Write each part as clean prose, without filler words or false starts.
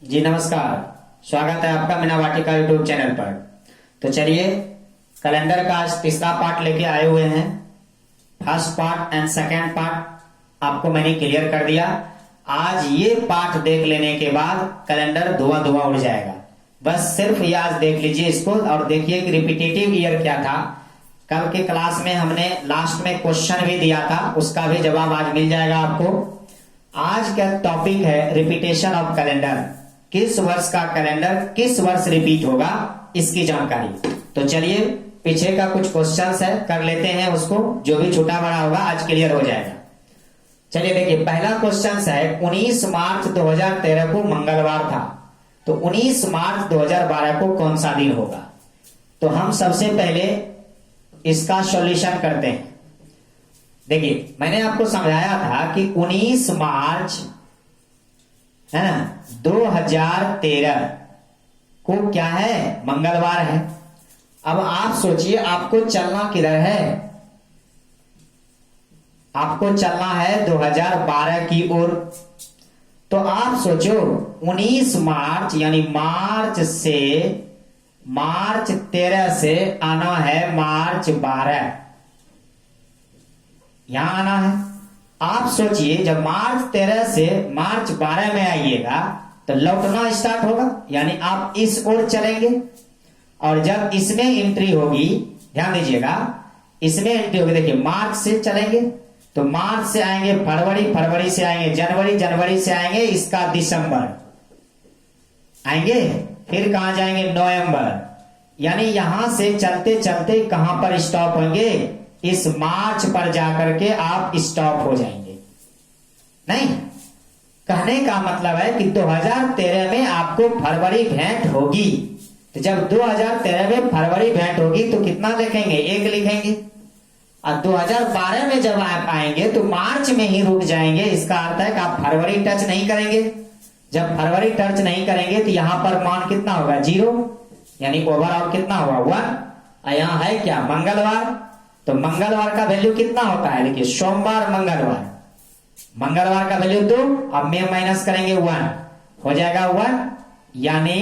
जी नमस्कार। स्वागत है आपका मीना वाटिका यूट्यूब चैनल पर। तो चलिए कैलेंडर का आज तीसरा पार्ट लेके आए हुए हैं। First part and second part आपको मैंने क्लियर कर दिया। आज ये पार्ट देख लेने के बाद कैलेंडर धुआं धुआं उड़ जाएगा। बस सिर्फ ये आज देख लीजिए इसको और देखिए कि रिपीटेटिव ईयर क्या था। कल के क्लास में हमने लास्ट में क्वेश्चन भी दिया था, उसका भी जवाब आज मिल जाएगा आपको। आज का टॉपिक है रिपीटेशन ऑफ कैलेंडर। किस वर्ष का कैलेंडर किस वर्ष रिपीट होगा इसकी जानकारी। तो चलिए पीछे का कुछ क्वेश्चंस है कर लेते हैं, उसको जो भी छोटा बड़ा होगा आज क्लियर हो जाएगा। चलिए देखिए पहला क्वेश्चन है 19 मार्च 2013 को मंगलवार था, तो 19 मार्च 2012 को कौन सा दिन होगा। तो हम सबसे पहले इसका सॉल्यूशन करते हैं। देखिए मैंने आपको समझाया था कि 19 मार्च है ना 2013 को क्या है, मंगलवार है। अब आप सोचिए आपको चलना किधर है, आपको चलना है 2012 की ओर। तो आप सोचो 19 मार्च यानी मार्च 13 से आना है मार्च 12, यहां आना है। आप सोचिए जब मार्च 13 से मार्च 12 में आइएगा तो लौटना स्टार्ट होगा, यानी आप इस ओर चलेंगे। और जब इसमें एंट्री होगी, ध्यान दीजिएगा इसमें एंट्री होगी, देखिए मार्च से चलेंगे तो मार्च से आएंगे फरवरी, फरवरी से आएंगे जनवरी, जनवरी से आएंगे इसका दिसंबर आएंगे, फिर कहां जाएंगे नवंबर। यानी यहां से चलते चलते कहां पर स्टॉप होंगे, इस मार्च पर जाकर के आप स्टॉप हो जाएंगे। नहीं, कहने का मतलब है कि 2013 में आपको फरवरी भेंट होगी, तो जब 2013 में फरवरी भेंट होगी तो कितना लिखेंगे, 1 लिखेंगे। और 2012 में जब आप आएंगे तो मार्च में ही रुक जाएंगे। इसका अर्थ है कि आप फरवरी टच नहीं करेंगे। जब फरवरी टच नहीं करेंगे तो यहां पर मान कितना होगा, 0, यानी ओवरऑल कितना होगा 1। और यहां है क्या, मंगलवार, तो मंगलवार का वैल्यू कितना होता है, देखिए सोमवार मंगलवार, मंगलवार का वैल्यू 2, अब में माइनस करेंगे 1, हो जाएगा 1, यानी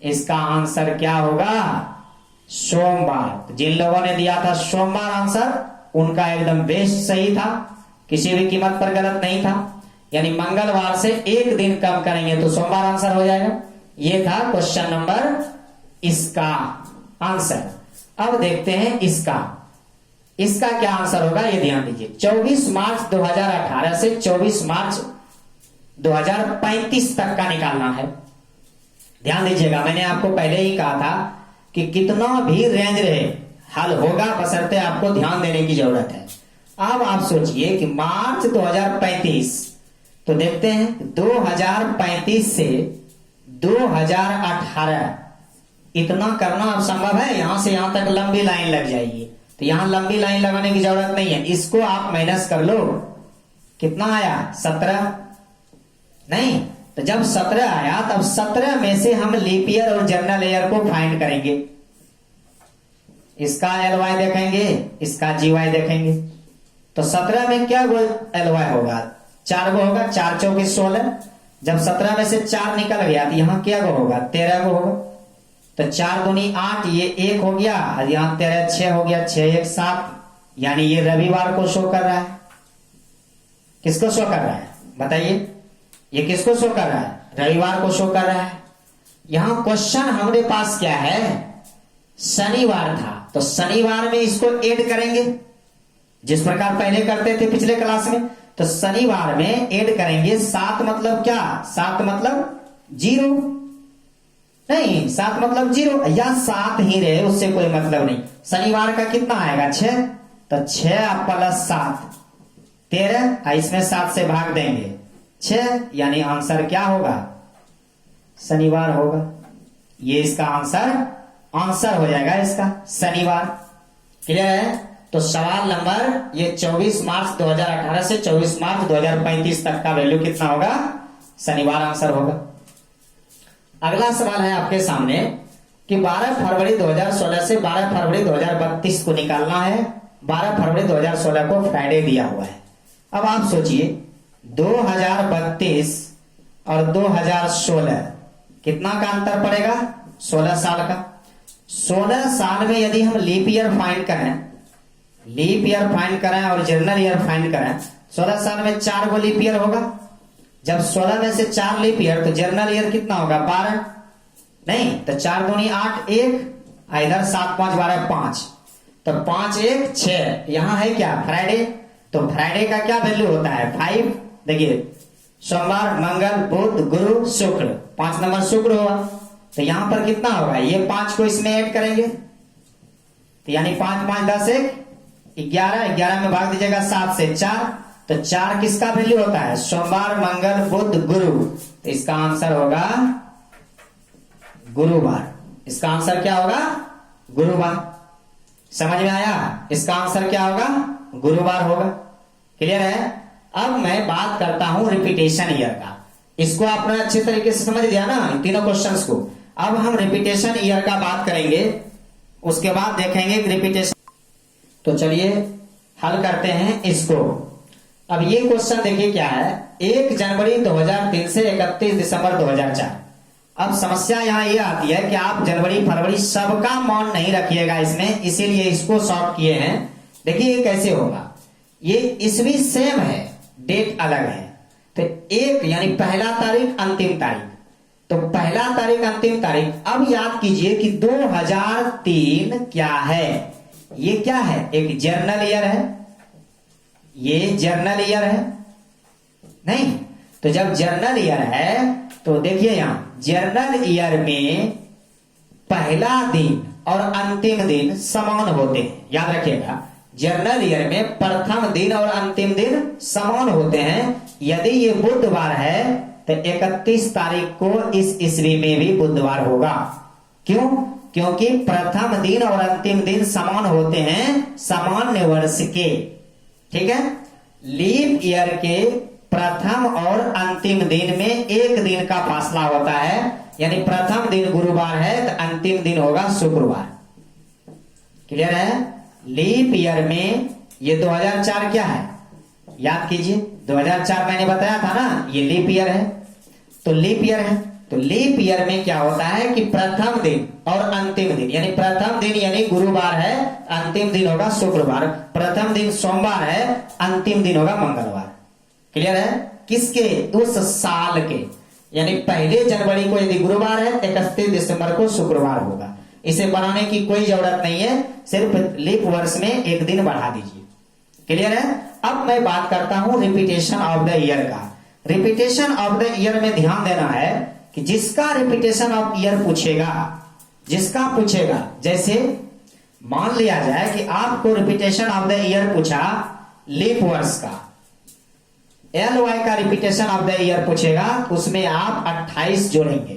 इसका आंसर क्या होगा, सोमवार। जिन लोगों ने दिया था सोमवार आंसर, उनका एकदम बेस्ट सही था, किसी भी कीमत पर गलत नहीं था। यानी मंगलवार से 1 दिन कम करेंगे तो सोमवार आंसर हो जाएगा। ये था क्वेश्चन नंबर इसका आंसर। अब देखते हैं इसका क्या आंसर होगा, ये ध्यान दीजिए। 24 मार्च 2018 से 24 मार्च 2035 तक का निकालना है। ध्यान दीजिएगा मैंने आपको पहले ही कहा था कि कितना भी रेंज रहे हल होगा, बशर्ते आपको ध्यान देने की जरूरत है। अब आप सोचिए कि मार्च 2035, तो देखते हैं 2035 से 2018 इतना करना अब संभव है, यहां से यहां तक लंबी लाइन लग जाएगी। तो यहां लंबी लाइन लगाने की जरूरत नहीं है, इसको आप माइनस कर लो, कितना आया 17, नहीं तो जब 17 आया तब 17 में से हम लीप ईयर और जनरल ईयर को फाइंड करेंगे। इसका LY देखेंगे, इसका GY देखेंगे। तो 17 में क्या LY होगा, 4 गो होगा, 4 चौके 16। जब 17 में से 4 निकल गया तो यहां क्या गो होगा, 13 गो होगा। तो 4 दूनी 8, ये 1 हो गया, और यहां 13 6 हो गया, 6 1 7, यानी ये रविवार को शो कर रहा है। किसको शो कर रहा है बताइए, ये किसको शो कर रहा है, रविवार को शो कर रहा है। यहां क्वेश्चन हमारे पास क्या है, शनिवार था, तो शनिवार में इसको ऐड करेंगे जिस प्रकार पहले करते थे पिछले क्लास में। तो शनिवार में ऐड करेंगे, 7 मतलब क्या, 7 मतलब 0, नहीं 7 मतलब 0, या 7 ही रहे उससे कोई मतलब नहीं। शनिवार का कितना आएगा 6, तो 6 प्लस 7 13, इसमें 7 से भाग देंगे 6, यानी आंसर क्या होगा, शनिवार होगा। ये इसका आंसर हो जाएगा, इसका शनिवार। क्लियर है। तो सवाल नंबर ये 24 मार्च 2018 से 24 मार्च 2035 तक का वैल्यू कितना होगा, शनिवार आंसर होगा। अगला सवाल है आपके सामने कि 12 फरवरी 2016 से 12 फरवरी 2032 को निकालना है। 12 फरवरी 2016 को फ्राइडे दिया हुआ है। अब आप सोचिए 2032 और 2016 कितना का अंतर पड़ेगा? 16 साल का। 16 साल में यदि हम लीप ईयर फाइंड करें और जनरल ईयर फाइंड करें, 16 साल में 4 गो लीप ईयर होगा। जब 16 में से 4 लीप ईयर, तो जनरल ईयर कितना होगा? 12 नहीं, तो 4 दूनी 8, 1, इधर 7 5 12 5, तो 5 1 6। यहां है क्या? फ्राइडे। तो फ्राइडे का क्या वैल्यू होता है? 5। देखिए, सोमवार, मंगल, बुध, गुरु, शुक्र, 5 नंबर शुक्र हुआ। तो यहां पर कितना होगा? ये 5 को इसमें ऐड करेंगे, तो यानी 5 5 10 1 11, 11 में भाग दीजिएगा 7 से 4, तो 4 किसका वैल्यू होता है? सोमवार, मंगल, बुध, गुरु। तो इसका आंसर होगा गुरुवार। इसका आंसर क्या होगा? गुरुवार। समझ में आया? इसका आंसर क्या होगा? गुरुवार होगा। क्लियर है? अब मैं बात करता हूं रिपीटेशन ईयर का। इसको आपने अच्छे तरीके से समझ लिया ना, इन तीनों क्वेश्चंस को। अब हम रिपीटेशन ईयर का बात करेंगे, उसके बाद देखेंगे रिपीटेशन। तो चलिए हल करते हैं इसको। अब ये क्वेश्चन देखिए क्या है, 1 जनवरी 2003 से 31 दिसंबर 2004। अब समस्या यहां ये आती है कि आप जनवरी फरवरी सबका मान नहीं रखिएगा इसमें, इसीलिए इसको सॉल्व किए हैं। देखिए ये कैसे होगा, ये ईस्वी सेम है, डेट अलग है। तो 1 यानी पहला तारीख अंतिम तारीख, तो पहला तारीख अंतिम तारीख। अब याद कीजिए कि 2003 क्या है? ये क्या है? एक जर्नल ईयर है, ये जर्नल ईयर है नहीं? तो जब जर्नल ईयर है तो देखिए यहां जर्नल ईयर में पहला दिन और अंतिम दिन समान होते हैं। याद रखिएगा, जर्नल ईयर में प्रथम दिन और अंतिम दिन समान होते हैं। यदि ये बुधवार है तो 31 तारीख को इस ईस्वी में भी बुधवार होगा। क्यों? क्योंकि प्रथम दिन और अंतिम दिन समान होते हैं सामान्य वर्ष के। ठीक है? लीप ईयर के प्रथम और अंतिम दिन में 1 दिन का फासला होता है, यानी प्रथम दिन गुरुवार है तो अंतिम दिन होगा शुक्रवार। क्लियर है? लीप ईयर में ये 2004 क्या है? याद कीजिए, 2004 मैंने बताया था ना, ये लीप ईयर है। तो लीप ईयर है, तो लीप ईयर में क्या होता है कि प्रथम दिन और अंतिम दिन, यानी प्रथम दिन यानी गुरुवार है, अंतिम दिन होगा शुक्रवार। प्रथम दिन सोमवार है, अंतिम दिन होगा मंगलवार। क्लियर है? किसके? उस साल के, यानी पहले जनवरी को यदि गुरुवार है, 31 दिसंबर को शुक्रवार होगा। इसे बनाने की कोई जरूरत नहीं है, सिर्फ लीप वर्ष में 1 दिन बढ़ा दीजिए। क्लियर है? अब मैं बात करता हूं रिपीटेशन ऑफ द ईयर का। रिपीटेशन ऑफ द ईयर में ध्यान देना है कि जिसका रिपीटेशन ऑफ ईयर पूछेगा, जिसका पूछेगा, जैसे मान लिया जाए कि आपको रिपीटेशन ऑफ द ईयर पूछा लीप वर्ष का, LY का रिपीटेशन ऑफ द ईयर पूछेगा, उसमें आप 28 जोड़ेंगे।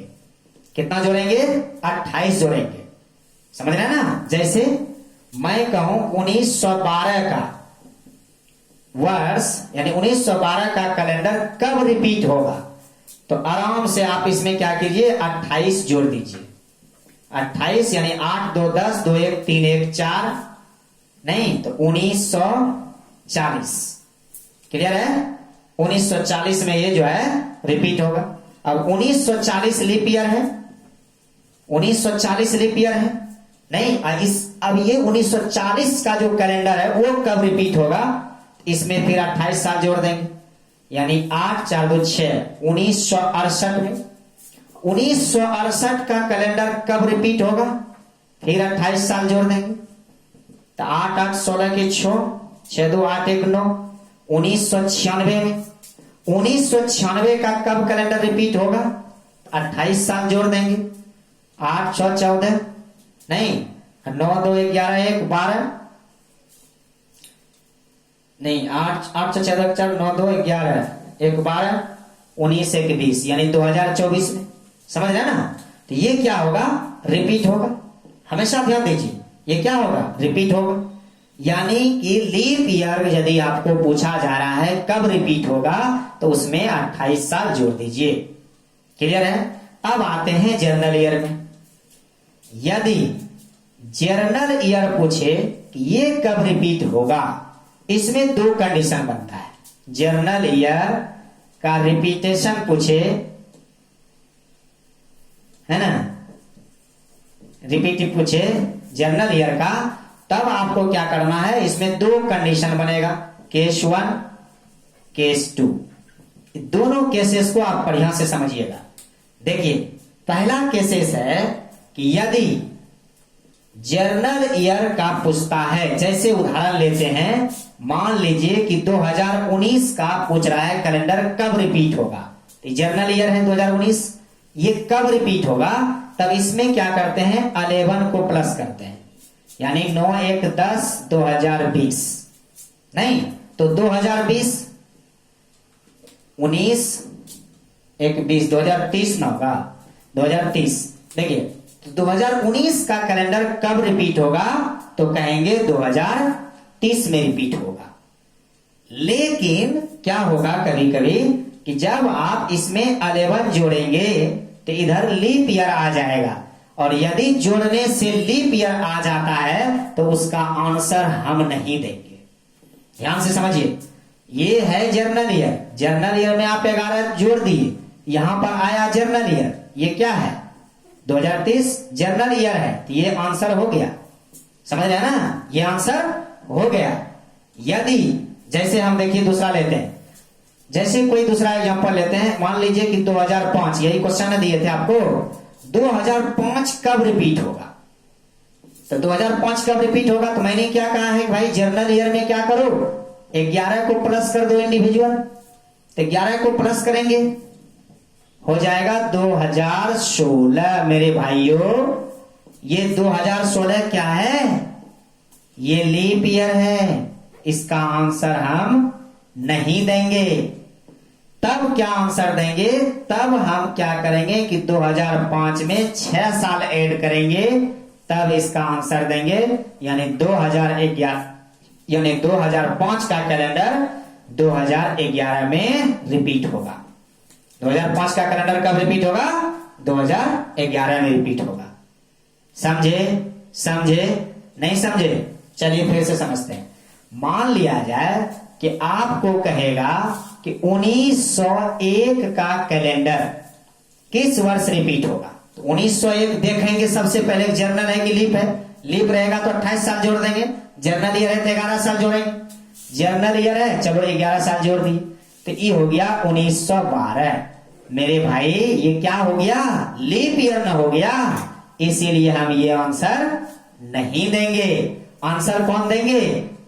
कितना जोड़ेंगे? 28 जोड़ेंगे। समझ रहे हैं ना? जैसे मैं कहूं 1912 का वर्ष, यानी 1912 का कैलेंडर कब रिपीट होगा, तो आराम से आप इसमें क्या कीजिए, 28 जोड़ दीजिए। 28 यानी 8 2 10 2 1 3 1 4, नहीं तो 1940। क्लियर है? 1940 में ये जो है रिपीट होगा। अब 1940 लीप ईयर है, 1940 लीप ईयर है नहीं, अब ये 1940 का जो कैलेंडर है वो कब रिपीट होगा, इसमें फिर 28 साल जोड़ देंगे, यानी 8 4 2 6, 1968 में। 1968 का कैलेंडर कब रिपीट होगा, फिर 28 साल जोड़ देंगे, तो 8 8 16 के 6 6 2 8 1 9। 1996 में, 1996 का कब कैलेंडर रिपीट होगा, 28 साल जोड़ देंगे, 8 6 14, नहीं 9 2 11 1 12, नहीं 8 8 6 14 4 9 2 11 1 12 19 1 20, यानी 2024 में। समझ रहे ना? तो ये क्या होगा, रिपीट होगा। हमेशा ध्यान दीजिए, ये क्या होगा, रिपीट होगा। यानी कि लीप ईयर यदि आपको पूछा जा रहा है कब रिपीट होगा, तो उसमें 28 साल जोड़ दीजिए। क्लियर है? अब आते हैं जर्नल ईयर में। यदि जर्नल ईयर पूछे कि ये कब रिपीट होगा, इसमें 2 कंडीशन बनता है। जर्नल ईयर का रिपीटेशन पूछे है ना, रिपीटिव पूछे जनरल ईयर का, तब आपको क्या करना है, इसमें दो कंडीशन बनेगा, केस 1 केस 2। दोनों केसेस को आप बढ़िया से समझिएगा। देखिए पहला केसेस है कि यदि जर्नल ईयर का पूछता है, जैसे उदाहरण लेते हैं, मान लीजिए कि 2019 का पूछ रहा है कैलेंडर कब रिपीट होगा, तो जर्नल ईयर है 2019, ये कब रिपीट होगा, तब इसमें क्या करते हैं 11 को प्लस करते हैं, यानी 9 1 10 2020, नहीं तो 2020 19 1 20 2030 ना होगा 2030। देखिए तो 2019 का कैलेंडर कब रिपीट होगा, तो कहेंगे 2030 में रिपीट होगा। लेकिन क्या होगा कभी कभी कि जब आप इसमें 11 जोड़ेंगे तो इधर लीप ईयर आ जाएगा, और यदि जोड़ने से लीप ईयर आ जाता है तो उसका आंसर हम नहीं देंगे। ध्यान से समझिए, ये है जर्नल ईयर, जर्नल ईयर में आप 11 जोड़ दिए, यहां पर आया जर्नल ईयर, ये क्या है 2030 जर्नल ईयर है, तो ये आंसर हो गया, समझ रहे हैं ना, ये आंसर हो गया। यदि जैसे हम देखिए दूसरा लेते हैं, जैसे कोई दूसरा एग्जांपल लेते हैं, मान लीजिए कि 2005, यही क्वेश्चन दिए थे आपको, 2005 कब रिपीट होगा, तो 2005 कब रिपीट होगा, तो मैंने क्या कहा है भाई जर्नल ईयर में क्या करो 11 को प्लस कर दो इंडिविजुअल, तो 11 को प्लस करेंगे हो जाएगा 2016। मेरे भाइयों ये 2016 क्या है, ये लीप ईयर है, इसका आंसर हम नहीं देंगे। तब क्या आंसर देंगे, तब हम क्या करेंगे कि 2005 में 6 साल ऐड करेंगे, तब इसका आंसर देंगे, यानी 2011, यानी 2005 का कैलेंडर 2011 में रिपीट होगा। 2005 का कैलेंडर कब रिपीट होगा, 2011 में रिपीट होगा। समझे समझे नहीं समझे, चलिए फिर से समझते हैं। मान लिया जाए कि आपको कहेगा कि 1901 का कैलेंडर किस वर्ष रिपीट होगा, तो 1901 देखेंगे सबसे पहले जर्नल है कि लीप है, लीप रहेगा तो 28 साल जोड़ देंगे, जर्नल ईयर है तो 11 साल जोड़ेंगे, जर्नल ईयर है चलो 11 साल जोड़ दिए, तो ये हो गया 1912। मेरे भाई ये क्या हो गया, लीप ईयर ना हो गया, इसीलिए हम ये आंसर नहीं देंगे। आंसर कौन देंगे,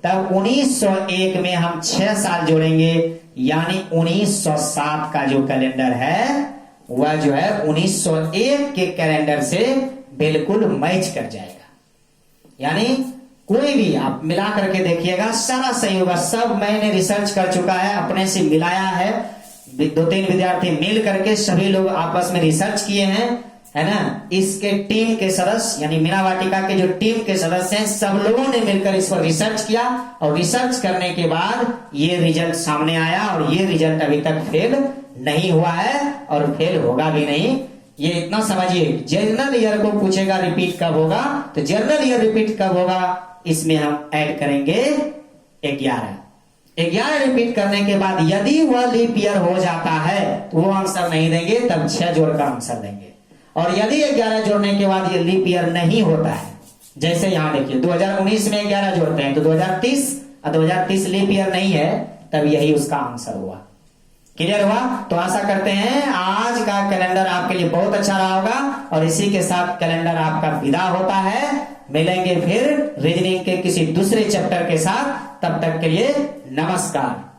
तब 1901 में हम 6 साल जोड़ेंगे, यानी 1907 का जो कैलेंडर है वह जो है 1901 के कैलेंडर से बिल्कुल मैच कर जाएगा। यानी कोई भी आप मिला करके देखिएगा सारा सही होगा। सब मैंने रिसर्च कर चुका है, अपने से मिलाया है, 2-3 विद्यार्थी मिल करके सभी लोग आपस में रिसर्च किए हैं, है ना। इसके टीम के सदस्य यानी मीना वाटिका के जो टीम के सदस्य हैं, सब लोगों ने मिलकर इस पर रिसर्च किया, और रिसर्च करने के बाद ये रिजल्ट सामने आया, और ये रिजल्ट अभी तक फेल नहीं हुआ है और फेल होगा भी नहीं। ये इतना समझिए, जर्नल ईयर को पूछेगा रिपीट कब होगा, तो जर्नल ईयर रिपीट कब होगा इसमें हम ऐड करेंगे 11 रिपीट करने के बाद यदि वह लीप ईयर हो जाता है तो वो आंसर नहीं देंगे, तब 6 जोड़कर आंसर देंगे। और यदि 11 जोड़ने के बाद ये लीप ईयर नहीं होता है, जैसे यहां देखिए 2019 में 11 जोड़ते हैं तो 2030, और 2030 लीप ईयर नहीं है, तब यही उसका आंसर हुआ। क्लियर हुआ। तो आशा करते हैं आज का कैलेंडर आपके लिए बहुत अच्छा रहा होगा, और इसी के साथ कैलेंडर आपका विदा होता है। मिलेंगे फिर रीजनिंग के किसी दूसरे चैप्टर के साथ, तब तक के लिए नमस्कार।